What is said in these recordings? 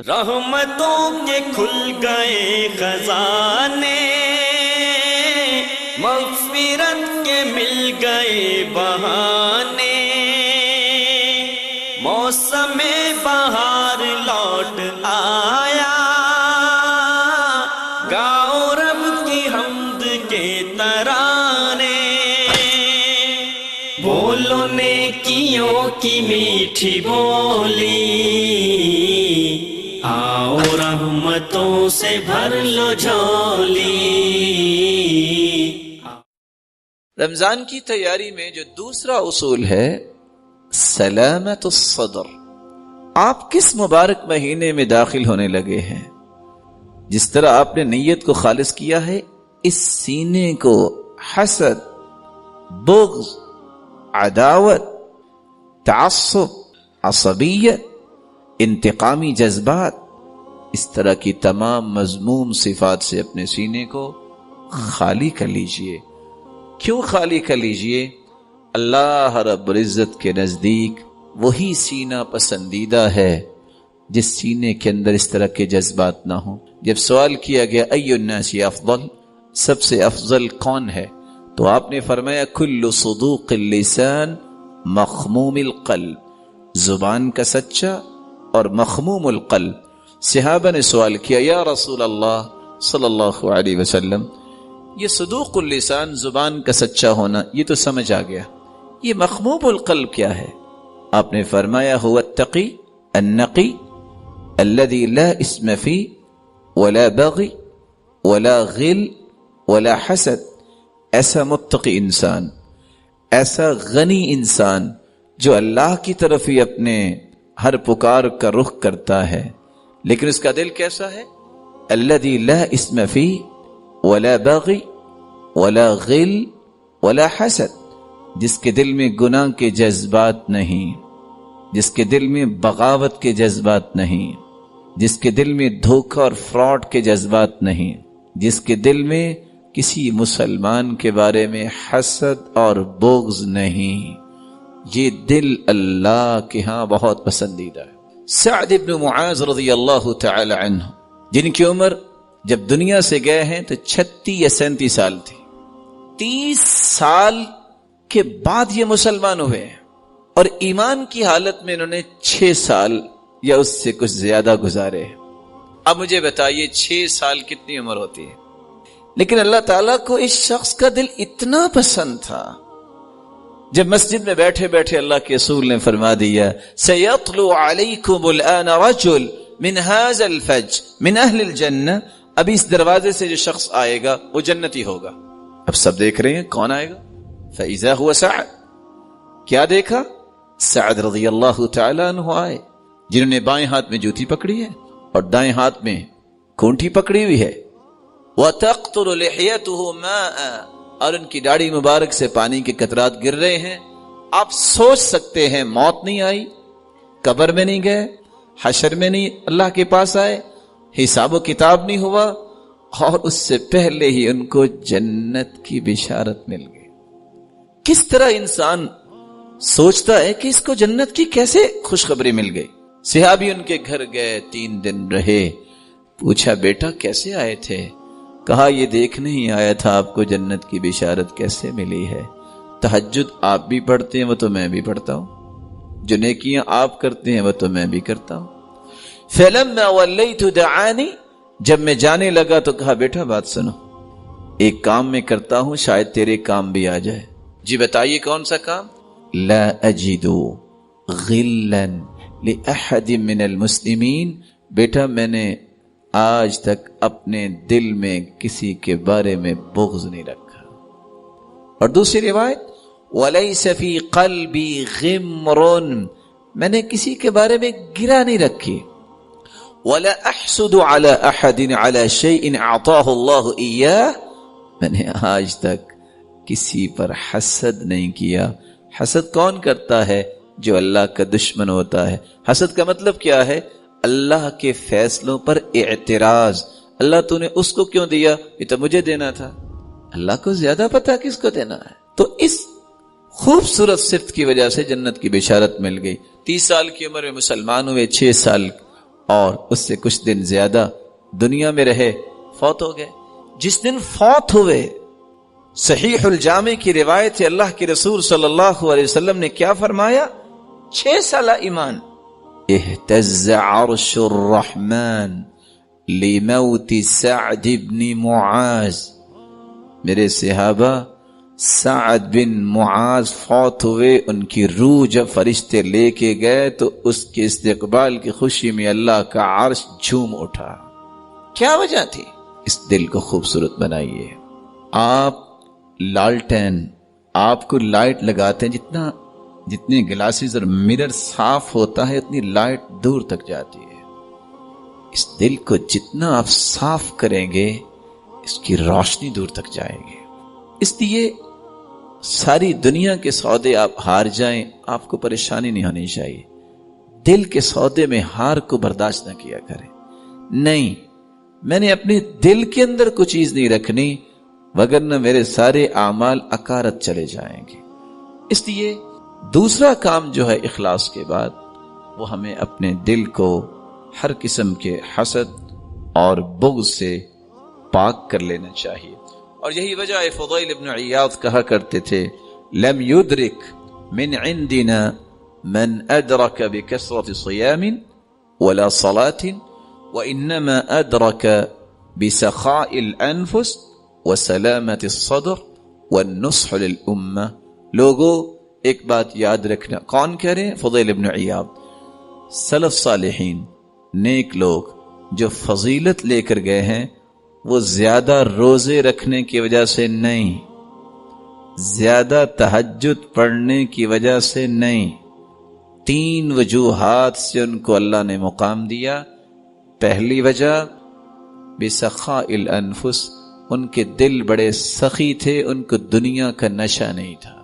رحمتوں کے کھل گئے خزانے، مغفرت کے مل گئے بہانے، موسم بہار لوٹ آیا، گاؤ رب کی حمد کے ترانے، بولو نیکیوں کی میٹھی بولی، آؤ رحمتوں سے بھر لو جھولی۔ رمضان کی تیاری میں جو دوسرا اصول ہے سلامت الصدر، آپ کس مبارک مہینے میں داخل ہونے لگے ہیں، جس طرح آپ نے نیت کو خالص کیا ہے، اس سینے کو حسد، بغض، عداوت، تعصب، عصبیت، انتقامی جذبات، اس طرح کی تمام مذموم صفات سے اپنے سینے کو خالی کر لیجئے۔ کیوں خالی کر لیجئے؟ اللہ رب العزت کے نزدیک وہی سینہ پسندیدہ ہے جس سینے کے اندر اس طرح کے جذبات نہ ہوں۔ جب سوال کیا گیا ای الناس افضل، سب سے افضل کون ہے، تو آپ نے فرمایا کل صدوق اللسان مخموم القلب، زبان کا سچا اور مخموم القلب۔ صحابہ نے سوال کیا یا رسول اللہ صلی اللہ علیہ وسلم، یہ صدوق اللسان، زبان کا سچا ہونا، یہ تو سمجھ آ گیا، یہ مخموم القلب کیا ہے؟ آپ نے فرمایا هو التقی النقی الذي لا اسم فيه ولا بغی ولا غل ولا حسد۔ ایسا متقی انسان، ایسا غنی انسان جو اللہ کی طرف ہی اپنے ہر پکار کا رخ کرتا ہے، لیکن اس کا دل کیسا ہے؟ الذی لا اسم فی ولا بغی ولا غل ولا حسد، جس کے دل میں گناہ کے جذبات نہیں، جس کے دل میں بغاوت کے جذبات نہیں، جس کے دل میں دھوکہ اور فراڈ کے جذبات نہیں، جس کے دل میں کسی مسلمان کے بارے میں حسد اور بغض نہیں، یہ دل اللہ کے ہاں بہت پسندیدہ ہے۔ سعد بن معاذ رضی اللہ تعالی عنہ، جن کی عمر جب دنیا سے گئے ہیں تو 36 یا 37 سال تھی، 30 سال کے بعد یہ مسلمان ہوئے ہیں، اور ایمان کی حالت میں انہوں نے 6 سال یا اس سے کچھ زیادہ گزارے۔ اب مجھے بتائیے 6 سال کتنی عمر ہوتی ہے؟ لیکن اللہ تعالیٰ کو اس شخص کا دل اتنا پسند تھا، جب مسجد میں بیٹھے بیٹھے اللہ کے رسول نے فرما دیا سَيَطْلُعُ عَلَيْكُمُ الْآنَ رَجُلٌ مِنْ هَذَا الْفَجْرِ مِنْ أَهْلِ الْجَنَّةِ، ابھی اس دروازے سے جو شخص آئے گا وہ جنتی ہوگا۔ اب سب دیکھ رہے ہیں کون آئے گا؟ فَإِذَا هُوَ سَعد، کیا دیکھا؟ سعد رضی اللہ تعالیٰ عنہ آئے، جنہوں نے بائیں ہاتھ میں جوتی پکڑی ہے اور دائیں ہاتھ میں کونٹھی پکڑی ہوئی ہے، وَتَقْطُرُ لِحْيَتُهُ مَاءً، اور ان کی داڑھی مبارک سے پانی کے قطرات گر رہے ہیں۔ آپ سوچ سکتے ہیں موت نہیں آئی، قبر میں نہیں گئے، حشر میں نہیں اللہ کے پاس آئے، حساب و کتاب نہیں ہوا، اور اس سے پہلے ہی ان کو جنت کی بشارت مل گئی۔ کس طرح انسان سوچتا ہے کہ اس کو جنت کی کیسے خوشخبری مل گئی؟ صحابی ان کے گھر گئے، 3 دن رہے، پوچھا بیٹا کیسے آئے تھے؟ کہا یہ دیکھنے ہی آیا تھا آپ کو جنت کی بشارت کیسے ملی ہے۔ تہجد آپ بھی پڑھتے ہیں وہ تو میں بھی پڑھتا ہوں، جو نیکیاں آپ کرتے ہیں وہ تو میں بھی کرتا ہوں۔ فَلَمَّا وَلَّيْتُ دَعَانِي، جب میں جانے لگا تو کہا بیٹا بات سنو، ایک کام میں کرتا ہوں شاید تیرے کام بھی آ جائے۔ جی بتائیے کون سا کام؟ لا اجد غلا لأحد من المسلمین، بیٹا میں نے آج تک اپنے دل میں کسی کے بارے میں بغض نہیں رکھا۔ اور دوسری روایت وَلَيْسَ فِي قَلْبِي غِمْرٌ، میں نے کسی کے بارے میں گرا نہیں رکھی۔ وَلَا أَحْسُدُ عَلَى أَحَدٍ عَلَى شَيْءٍ أَعْطَاهُ اللَّهُ إِيَّاهُ، میں نے آج تک کسی پر حسد نہیں کیا۔ حسد کون کرتا ہے؟ جو اللہ کا دشمن ہوتا ہے۔ حسد کا مطلب کیا ہے؟ اللہ کے فیصلوں پر اعتراض، اللہ تو نے اس کو کیوں دیا، یہ تو مجھے دینا تھا۔ اللہ کو زیادہ پتا کس کو دینا ہے۔ تو اس خوبصورت صفت کی وجہ سے جنت کی بشارت مل گئی۔ 30 سال کی عمر میں مسلمان ہوئے، 6 سال اور اس سے کچھ دن زیادہ دنیا میں رہے، فوت ہو گئے۔ جس دن فوت ہوئے، صحیح الجامع کی روایت ہے، اللہ کے رسول صلی اللہ علیہ وسلم نے کیا فرمایا؟ 6 سالہ ایمان، اہتز عرش الرحمن لموت سعد بن معاذ، میرے صحابہ سعد بن معاذ فوت ہوئے، ان کی روح جب فرشتے لے کے گئے تو اس کے استقبال کی خوشی میں اللہ کا عرش جھوم اٹھا۔ کیا وجہ تھی؟ اس دل کو خوبصورت بنائیے۔ آپ لالٹین، آپ کو لائٹ لگاتے ہیں، جتنے گلاسز اور مرر صاف ہوتا ہے اتنی لائٹ دور تک جاتی ہے۔ اس دل کو جتنا آپ صاف کریں گے اس کی روشنی دور تک جائے گی۔ اس لیے ساری دنیا کے سودے آپ ہار جائیں، آپ کو پریشانی نہیں ہونی چاہیے۔ دل کے سودے میں ہار کو برداشت نہ کیا کریں۔ نہیں، میں نے اپنے دل کے اندر کوئی چیز نہیں رکھنی، وگرنہ میرے سارے اعمال اکارت چلے جائیں گے۔ اس لیے دوسرا کام جو ہے اخلاص کے بعد، وہ ہمیں اپنے دل کو ہر قسم کے حسد اور بغض سے پاک کر لینا چاہیے۔ اور یہی وجہ ہے فضیل ابن عیاض کہا کرتے تھے، لم یدرک من عندنا من ادرک بکثرت صیام ولا صلاة وانما ادرک بسخاء الانفس وسلامت الصدر والنصح للامہ۔ لوگوں ایک بات یاد رکھنا، کون کہہ رہے ہیں؟ فضیل ابن عیاض۔ سلف صالحین، نیک لوگ جو فضیلت لے کر گئے ہیں، وہ زیادہ روزے رکھنے کی وجہ سے نہیں، زیادہ تہجد پڑھنے کی وجہ سے نہیں، 3 وجوہات سے ان کو اللہ نے مقام دیا۔ پہلی وجہ بسخاء الانفس، ان کے دل بڑے سخی تھے، ان کو دنیا کا نشہ نہیں تھا۔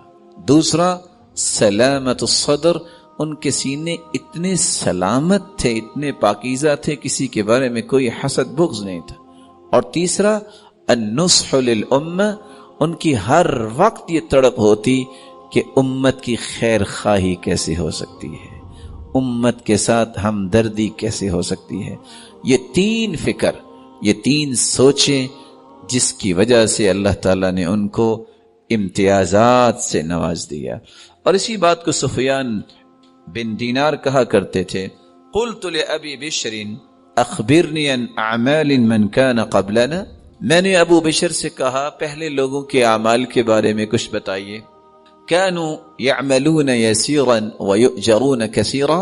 دوسرا سلامت الصدر، ان کے سینے اتنے سلامت تھے، اتنے پاکیزہ تھے، کسی کے بارے میں کوئی حسد بغض نہیں تھا۔ اور تیسرا النصح للامہ، ان کی ہر وقت یہ تڑپ ہوتی کہ امت کی خیر خواہی کیسے ہو سکتی ہے، امت کے ساتھ ہمدردی کیسے ہو سکتی ہے۔ یہ 3 فکر، یہ 3 سوچیں، جس کی وجہ سے اللہ تعالیٰ نے ان کو امتیازات سے نواز دیا۔ اور اسی بات کو سفیان بن دینار کہا کرتے تھے، قلت لأبی بشر اخبرنی عن اعمال من کان قبلنا، میں نے ابو بشر سے کہا پہلے لوگوں کے اعمال کے بارے میں کچھ بتائیے۔ كانوا يعملون يسيرا ويؤجرون كثيرا،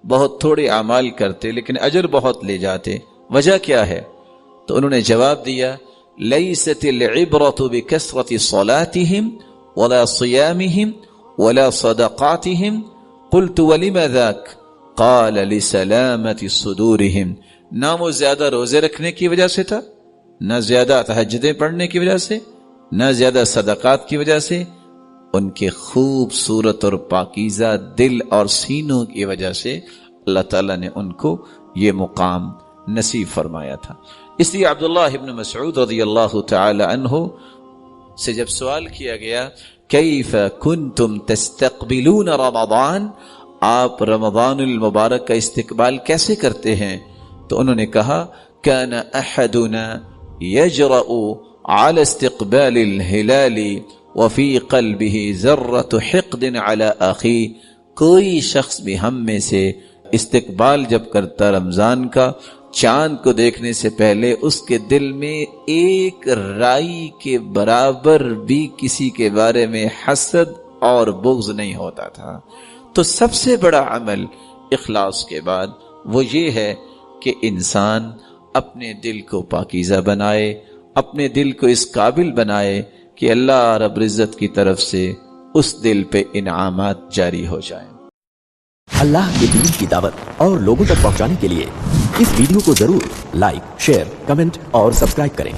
بہت تھوڑے اعمال کرتے لیکن اجر بہت لے جاتے، وجہ کیا ہے؟ تو انہوں نے جواب دیا، ليست العبرة بكثرة صلاتهم ولا صيامهم ولا صدقاتهم، قلت ولم ذاك؟ قال لسلامة صدورهم، نہ وہ زیادہ روزے رکھنے کی وجہ سے تھا، نہ زیادہ تہجدیں پڑھنے کی وجہ سے، نہ زیادہ صدقات کی وجہ سے، ان کے خوبصورت اور پاکیزہ دل اور سینوں کی وجہ سے اللہ تعالیٰ نے ان کو یہ مقام نصیب فرمایا تھا۔ اس لیے عبداللہ ابن مسعود رضی اللہ تعالی عنہ سے جب سوال کیا گیا کیف کنتم تستقبلون رمضان، آپ رمضان المبارک کا استقبال کیسے کرتے ہیں؟ تو انہوں نے کہا کان احدنا یجرأ على استقبال الہلال وفی قلبه ذرۃ حقد علی اخی، کوئی شخص بھی ہم میں سے استقبال جب کرتا رمضان کا، چاند کو دیکھنے سے پہلے اس کے دل میں ایک رائی کے برابر بھی کسی کے بارے میں حسد اور بغض نہیں ہوتا تھا۔ تو سب سے بڑا عمل اخلاص کے بعد وہ یہ ہے کہ انسان اپنے دل کو پاکیزہ بنائے، اپنے دل کو اس قابل بنائے کہ اللہ رب العزت کی طرف سے اس دل پہ انعامات جاری ہو جائیں۔ اللہ کے دین کی دعوت اور لوگوں تک پہنچانے کے لیے اس ویڈیو کو ضرور لائک، شیئر، کمنٹ اور سبسکرائب کریں۔